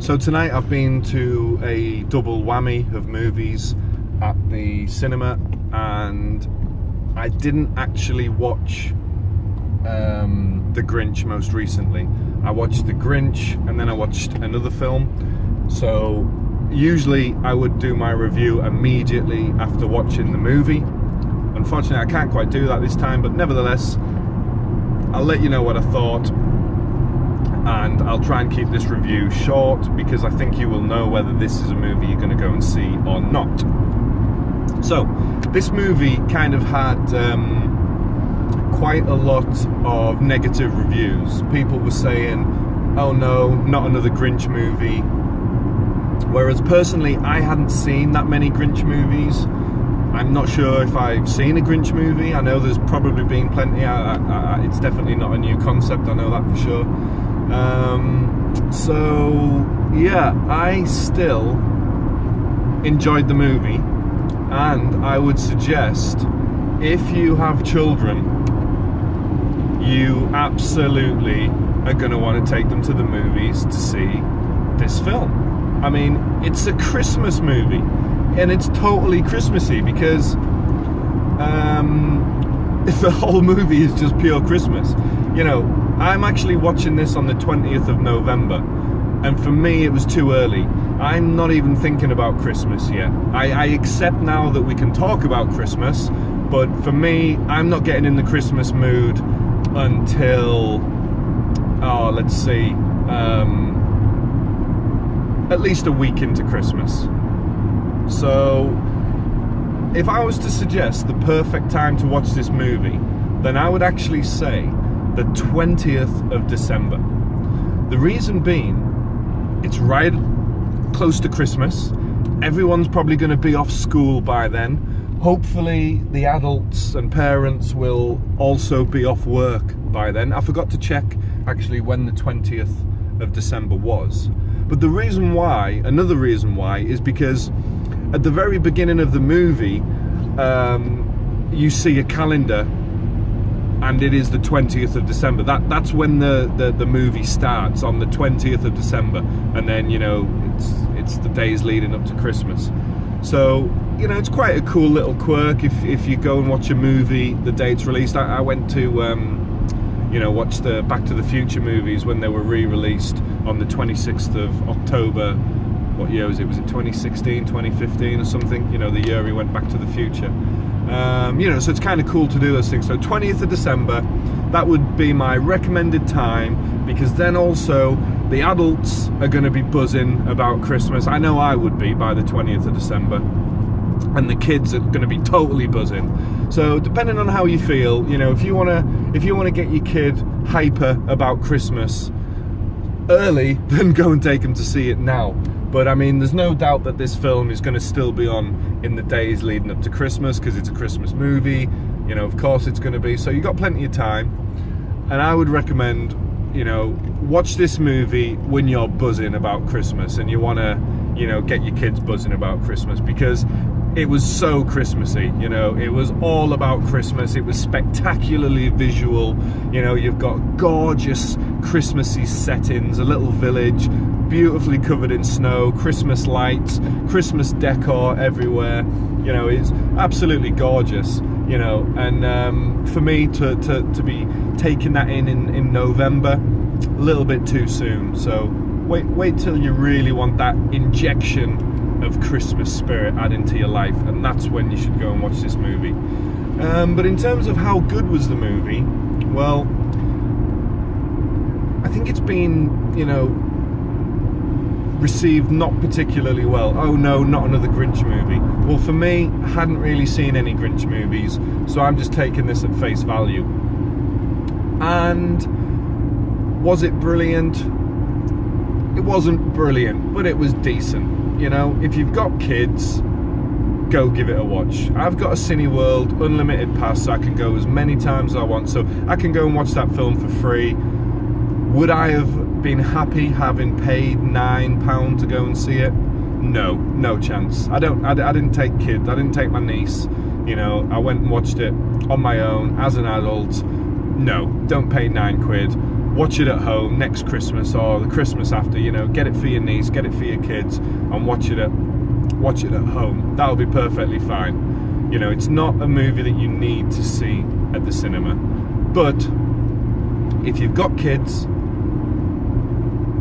So tonight I've been to a double whammy of movies at the cinema, and I didn't actually watch The Grinch most recently. I watched The Grinch and then I watched another film. So usually I would do my review immediately after watching the movie. Unfortunately, I can't quite do that this time, but nevertheless, I'll let you know what I thought, and I'll try and keep this review short because I think you will know whether this is a movie you're going to go and see or not. So, this movie kind of had quite a lot of negative reviews. People were saying, oh no, not another Grinch movie. Whereas personally, I hadn't seen that many Grinch movies. I'm not sure if I've seen a Grinch movie. I know there's probably been plenty. It's definitely not a new concept, I know that for sure. So yeah, I still enjoyed the movie, and I would suggest if you have children, you absolutely are going to want to take them to the movies to see this film. I mean, it's a Christmas movie, and it's totally Christmassy because the whole movie is just pure Christmas. You know, I'm actually watching this on the 20th of November, and for me it was too early. I'm not even thinking about Christmas yet. I accept now that we can talk about Christmas, but for me, I'm not getting in the Christmas mood until, let's see, at least a week into Christmas. So if I was to suggest the perfect time to watch this movie, then I would actually say the 20th of December. The reason being, it's right close to Christmas. Everyone's probably going to be off school by then. Hopefully the adults and parents will also be off work by then. I forgot to check actually when the 20th of December was. But the reason why, another reason why, is because at the very beginning of the movie, you see a calendar, and it is the 20th of December. That's when the movie starts, on the 20th of December, and then, you know, it's the days leading up to Christmas. So, you know, it's quite a cool little quirk if you go and watch a movie the day it's released. I went to watch the Back to the Future movies when they were re-released on the 26th of October. What year was it? Was it 2016, 2015 or something? You know, the year we went back to the future. So it's kind of cool to do those things. So 20th of December, that would be my recommended time, because then also the adults are going to be buzzing about Christmas. I know I would be by the 20th of December. And the kids are going to be totally buzzing. So depending on how you feel, you know, if you want to get your kid hyper about Christmas early, then go and take them to see it now. But I mean, there's no doubt that this film is going to still be on in the days leading up to Christmas, because it's a Christmas movie. You know, of course it's going to be. So you've got plenty of time. And I would recommend, you know, watch this movie when you're buzzing about Christmas and you want to, you know, get your kids buzzing about Christmas, because it was so Christmassy. You know, it was all about Christmas. It was spectacularly visual. You know, you've got gorgeous Christmassy settings, a little village, beautifully covered in snow, Christmas lights, Christmas decor everywhere. You know, it's absolutely gorgeous. You know, and for me to be taking that in November, a little bit too soon. So wait till you really want that injection of Christmas spirit added into your life, and that's when you should go and watch this movie. But in terms of how good was the movie, well, I think it's been, you know, received not particularly well. Oh no, not another Grinch movie. Well, for me, I hadn't really seen any Grinch movies, so I'm just taking this at face value. And was it brilliant? It wasn't brilliant, but it was decent. You know, if you've got kids, go give it a watch. I've got a Cineworld Unlimited pass, so I can go as many times as I want, so I can go and watch that film for free. Would I have been happy having paid £9 to go and see it? No chance. I didn't take kids. I didn't take my niece. You know, I went and watched it on my own as an adult. No, don't pay £9. watch it at home next Christmas or the Christmas after. You know, get it for your niece, get it for your kids, and watch it at home. That'll be perfectly fine. You know, it's not a movie that you need to see at the cinema. But if you've got kids,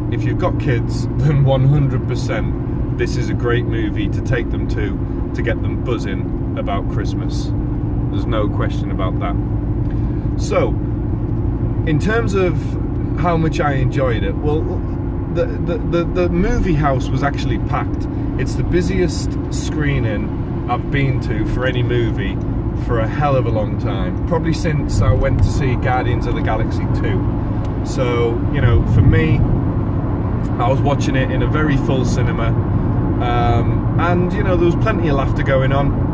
then 100% this is a great movie to take them to get them buzzing about Christmas. There's no question about that. So, in terms of how much I enjoyed it, well, the movie house was actually packed. It's the busiest screening I've been to for any movie for a hell of a long time. Probably since I went to see Guardians of the Galaxy 2. So, you know, for me, I was watching it in a very full cinema. And, you know, there was plenty of laughter going on.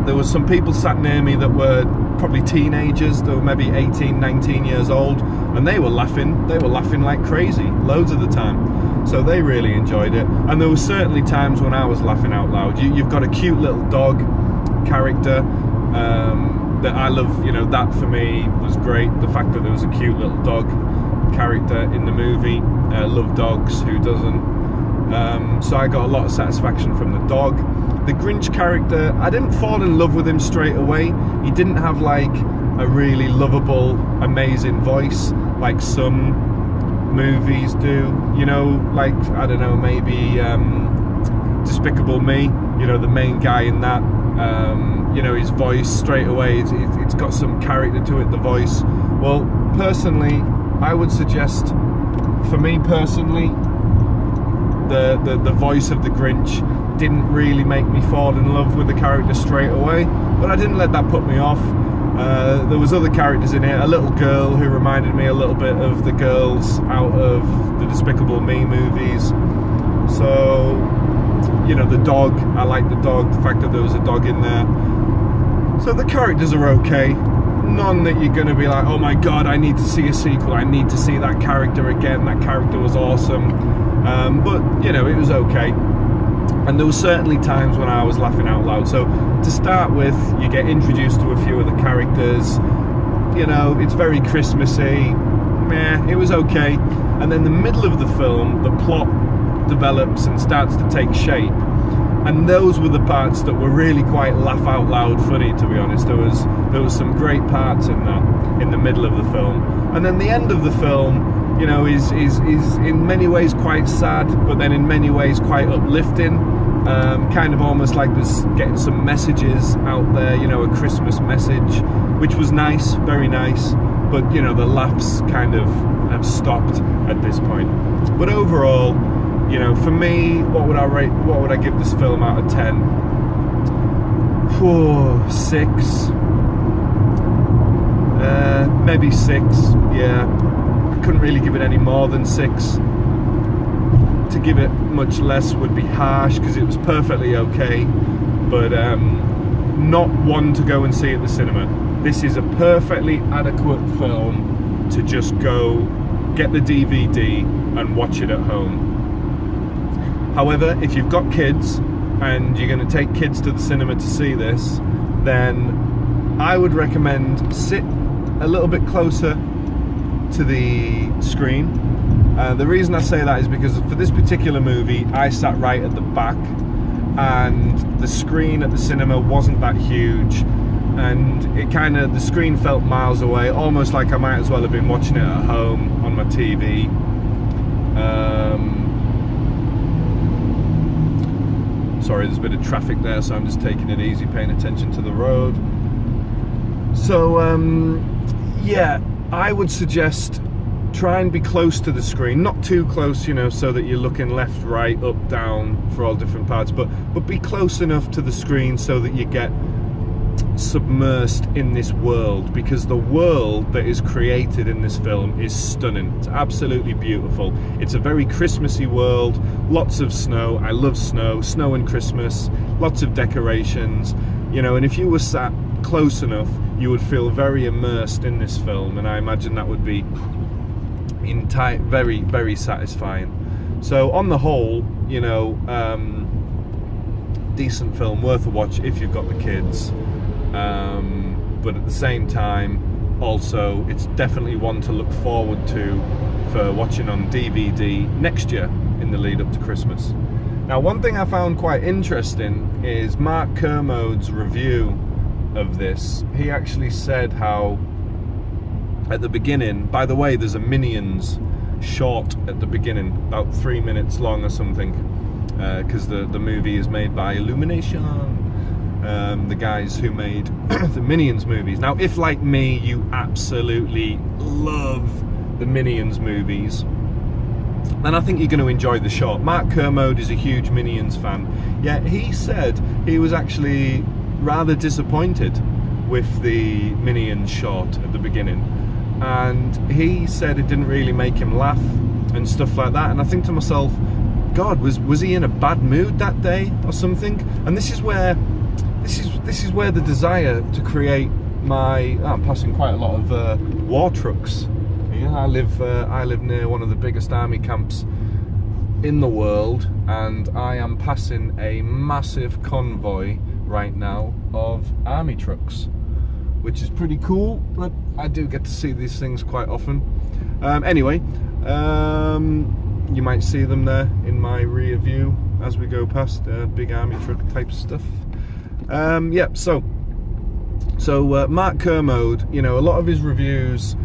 There was some people sat near me that were probably teenagers. They were maybe 18, 19 years old. And they were laughing. They were laughing like crazy, loads of the time. So they really enjoyed it. And there were certainly times when I was laughing out loud. You've got a cute little dog character that I love. You know, that for me was great. The fact that there was a cute little dog character in the movie. Love dogs, who doesn't? So I got a lot of satisfaction from the dog. The Grinch character, I didn't fall in love with him straight away. He didn't have like a really lovable, amazing voice like some movies do. You know, like, I don't know, maybe Despicable Me, you know, the main guy in that. You know, his voice straight away, it's got some character to it, the voice. Well, personally, I would suggest, for me personally, the voice of the Grinch didn't really make me fall in love with the character straight away, but I didn't let that put me off. There was other characters in it, a little girl who reminded me a little bit of the girls out of the Despicable Me movies. So, you know, the dog, I like the dog, the fact that there was a dog in there. So the characters are okay. None that you're going to be like, oh my god, I need to see a sequel, I need to see that character again, that character was awesome. But, you know, it was okay. And there were certainly times when I was laughing out loud. So to start with, you get introduced to a few of the characters. You know, it's very Christmassy. Meh, it was okay. And then the middle of the film, the plot develops and starts to take shape. And those were the parts that were really quite laugh out loud funny, to be honest. There was some great parts in that, in the middle of the film. And then the end of the film, you know, is in many ways quite sad, but then in many ways quite uplifting. Kind of almost like there's getting some messages out there, you know, a Christmas message, which was nice, very nice. But, you know, the laughs kind of have stopped at this point. But overall, you know, for me, what would I give this film out of 10? 6. Maybe 6, yeah. I couldn't really give it any more than 6. To give it much less would be harsh, because it was perfectly okay, but not one to go and see at the cinema. This is a perfectly adequate film to just go get the DVD and watch it at home. However, if you've got kids and you're going to take kids to the cinema to see this, then I would recommend sit a little bit closer to the screen. The reason I say that is because for this particular movie, I sat right at the back, and the screen at the cinema wasn't that huge, and the screen felt miles away, almost like I might as well have been watching it at home on my TV. Sorry, there's a bit of traffic there, so I'm just taking it easy, paying attention to the road. So, yeah, I would suggest try and be close to the screen, not too close, you know, so that you're looking left, right, up, down for all different parts, but be close enough to the screen so that you get submersed in this world, because the world that is created in this film is stunning. It's absolutely beautiful. It's a very Christmassy world, lots of snow. I love snow and Christmas, lots of decorations, you know, and if you were sat close enough, you would feel very immersed in this film, and I imagine that would be very, very satisfying. So on the whole, you know, decent film, worth a watch if you've got the kids, but at the same time, also it's definitely one to look forward to for watching on DVD next year in the lead up to Christmas. Now, one thing I found quite interesting is Mark Kermode's review of this. He actually said how at the beginning, by the way, there's a Minions short at the beginning, about 3 minutes long or something, because the movie is made by Illumination, the guys who made the Minions movies. Now, if like me, you absolutely love the Minions movies, then I think you're going to enjoy the short. Mark Kermode is a huge Minions fan. Yeah, he said he was actually rather disappointed with the Minions short at the beginning, and he said it didn't really make him laugh and stuff like that. And I think to myself, God, was he in a bad mood that day or something? And this is where the desire to create my... I'm passing quite a lot of war trucks. Yeah, I live near one of the biggest army camps in the world, and I am passing a massive convoy right now of army trucks, which is pretty cool, but I do get to see these things quite often. Anyway, you might see them there in my rear view as we go past big army truck type stuff. Yeah, so Mark Kermode, you know, a lot of his reviews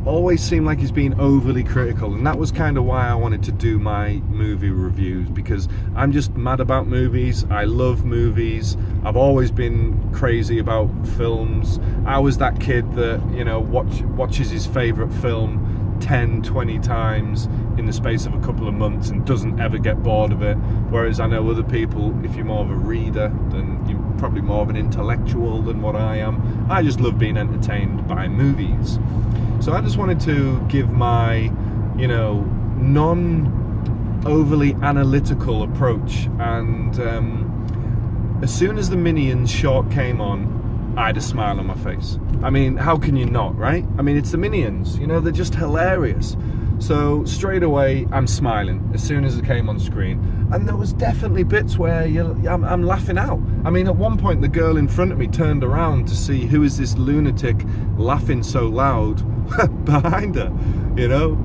always seem like he's been overly critical, and that was kind of why I wanted to do my movie reviews, because I'm just mad about movies. I love movies. I've always been crazy about films. I was that kid that, you know, watches his favourite film 10, 20 times in the space of a couple of months and doesn't ever get bored of it. Whereas I know other people, if you're more of a reader, then you're probably more of an intellectual than what I am. I just love being entertained by movies. So I just wanted to give my, you know, non-overly analytical approach. And as soon as the Minions short came on, I had a smile on my face. I mean, how can you not, right? I mean, it's the Minions, you know, they're just hilarious. So straight away, I'm smiling as soon as it came on screen. And there was definitely bits where I'm laughing out. I mean, at one point, the girl in front of me turned around to see who is this lunatic laughing so loud behind her, you know?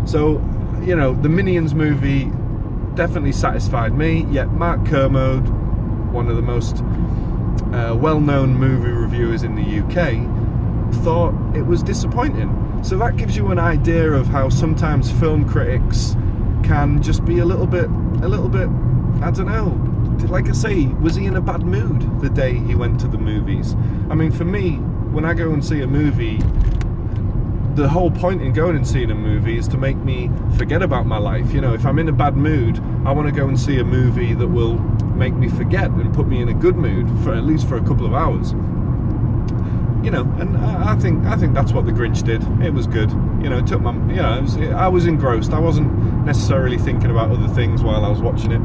So, you know, the Minions movie definitely satisfied me. Yet Mark Kermode, one of the most well-known movie reviewers in the UK, thought it was disappointing. So that gives you an idea of how sometimes film critics can just be a little bit, I don't know, like I say, was he in a bad mood the day he went to the movies? I mean, for me, when I go and see a movie, the whole point in going and seeing a movie is to make me forget about my life. You know, if I'm in a bad mood, I want to go and see a movie that will make me forget and put me in a good mood for at least for a couple of hours. You know, and I think that's what the Grinch did. It was good. You know, it took my, you know, I was engrossed. I wasn't necessarily thinking about other things while I was watching it.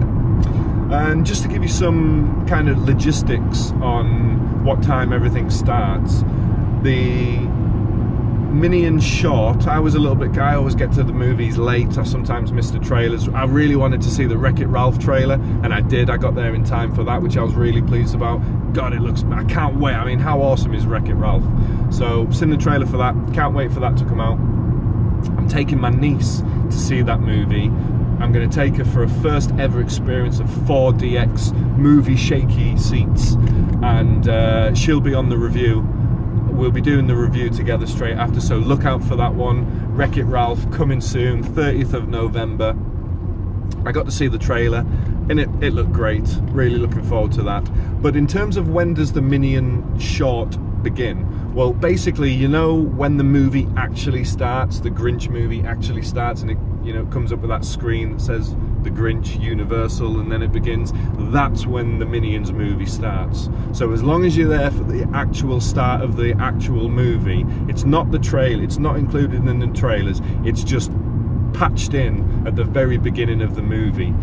And just to give you some kind of logistics on what time everything starts, the Minions short, I always get to the movies late. I sometimes miss the trailers. I really wanted to see the Wreck-It Ralph trailer, and I did. I got there in time for that, which I was really pleased about. God, I can't wait. I mean, how awesome is Wreck-It Ralph? So, seen the trailer for that. Can't wait for that to come out. I'm taking my niece to see that movie. I'm going to take her for a first ever experience of 4DX movie shaky seats, and she'll be on the review. We'll be doing the review together straight after, so look out for that one. Wreck-It Ralph coming soon, 30th of November. I got to see the trailer and it looked great. Really looking forward to that. But in terms of when does the Minion short begin? Well, basically, you know, when the movie actually starts, the Grinch movie actually starts, and it, you know, comes up with that screen that says the Grinch Universal, and then it begins. That's when the Minions movie starts. So as long as you're there for the actual start of the actual movie, it's not the trailer, it's not included in the trailers, it's just patched in at the very beginning of the movie.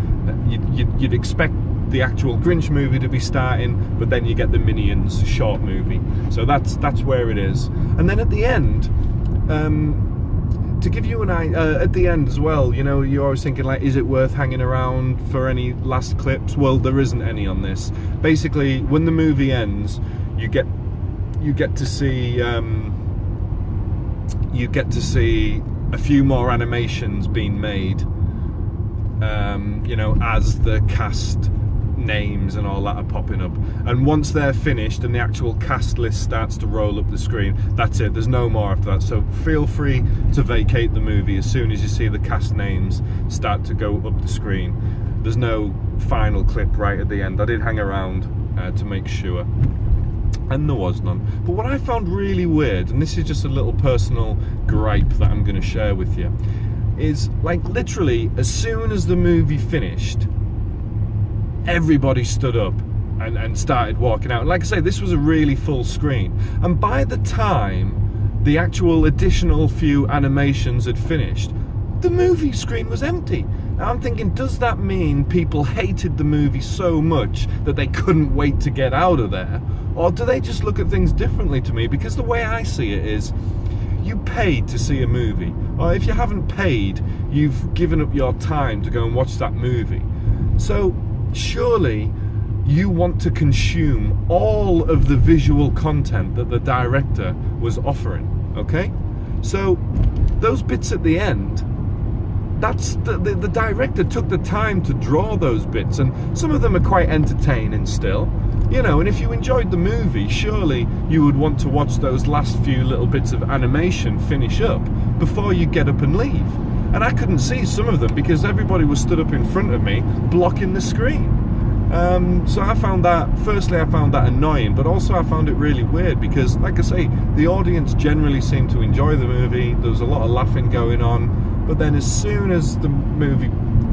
You'd expect the actual Grinch movie to be starting, but then you get the Minions short movie. So that's where it is. And then at the end, to give you an idea, at the end as well, you know, you're always thinking, like, is it worth hanging around for any last clips? Well, there isn't any on this. Basically, when the movie ends, you get to see you get to see a few more animations being made, you know, as the cast names and all that are popping up, and once they're finished and the actual cast list starts to roll up the screen, that's it. There's no more after that. So feel free to vacate the movie as soon as you see the cast names start to go up the screen. There's no final clip right at the end. I did hang around to make sure, and there was none. But what I found really weird, and this is just a little personal gripe that I'm going to share with you, is like literally as soon as the movie finished, everybody stood up and started walking out. And like I say, this was a really full screen, and by the time the actual additional few animations had finished, the movie screen was empty. Now I'm thinking, does that mean people hated the movie so much that they couldn't wait to get out of there? Or do they just look at things differently to me? Because the way I see it is, you paid to see a movie, or if you haven't paid, you've given up your time to go and watch that movie. So surely you want to consume all of the visual content that the director was offering, okay? So those bits at the end, that's the director took the time to draw those bits, and some of them are quite entertaining still, you know, and if you enjoyed the movie, surely you would want to watch those last few little bits of animation finish up before you get up and leave. And I couldn't see some of them because everybody was stood up in front of me blocking the screen. So I found that, firstly I found that annoying, but also I found it really weird because, like I say, the audience generally seemed to enjoy the movie. There was a lot of laughing going on, but then as soon as the movie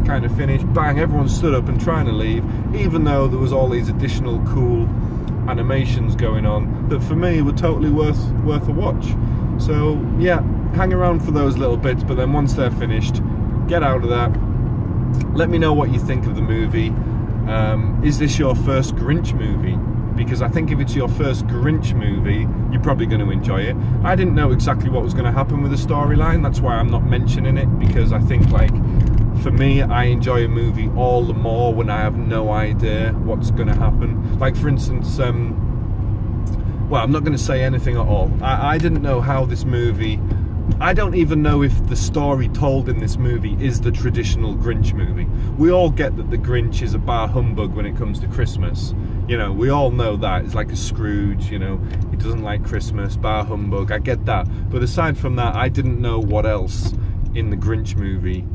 kind of finished, bang, everyone stood up and trying to leave, even though there was all these additional cool animations going on that for me were totally worth a watch. So yeah, hang around for those little bits, but then once they're finished, get out of that. Let me know what you think of the movie. Is this your first Grinch movie? Because I think if it's your first Grinch movie, you're probably going to enjoy it. I didn't know exactly what was going to happen with the storyline. That's why I'm not mentioning it, because I think, like, for me, I enjoy a movie all the more when I have no idea what's going to happen. Like, for instance, well, I'm not going to say anything at all. I didn't know how this movie... I don't even know if the story told in this movie is the traditional Grinch movie. We all get that the Grinch is a bar humbug when it comes to Christmas. You know, we all know that. It's like a Scrooge, you know, he doesn't like Christmas, bar humbug, I get that. But aside from that, I didn't know what else in the Grinch movie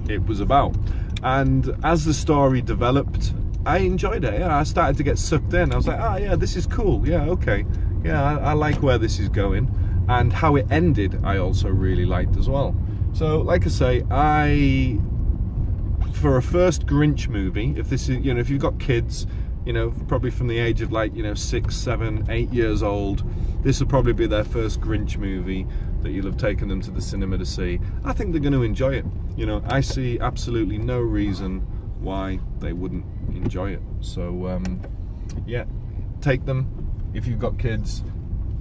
it was about. And as the story developed, I enjoyed it. Yeah, I started to get sucked in. I was like, oh yeah, this is cool. Yeah, okay. Yeah, I like where this is going. And how it ended, I also really liked as well. So, like I say, for a first Grinch movie, if this is, you know, if you've got kids, you know, probably from the age of, like, you know, 6, 7, 8 years old, this will probably be their first Grinch movie that you'll have taken them to the cinema to see. I think they're going to enjoy it. You know, I see absolutely no reason why they wouldn't enjoy it. So, yeah, take them if you've got kids.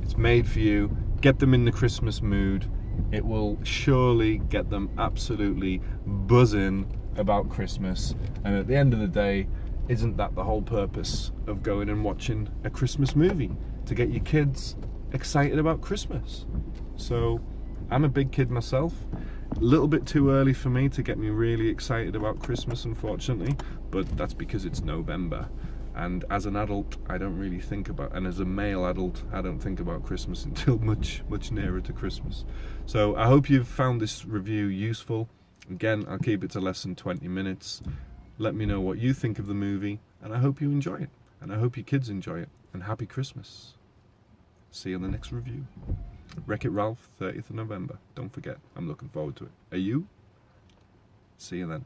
It's made for you. Get them in the Christmas mood. It will surely get them absolutely buzzing about Christmas. And at the end of the day, isn't that the whole purpose of going and watching a Christmas movie? To get your kids excited about Christmas. So, I'm a big kid myself. A little bit too early for me to get me really excited about Christmas, unfortunately. But that's because it's November. And as an adult, I don't really think about, and as a male adult, I don't think about Christmas until much nearer to Christmas. So I hope you've found this review useful. Again, I'll keep it to less than 20 minutes. Let me know what you think of the movie, and I hope you enjoy it. And I hope your kids enjoy it. And happy Christmas. See you in the next review. Wreck-It Ralph, 30th of November. Don't forget, I'm looking forward to it. Are you? See you then.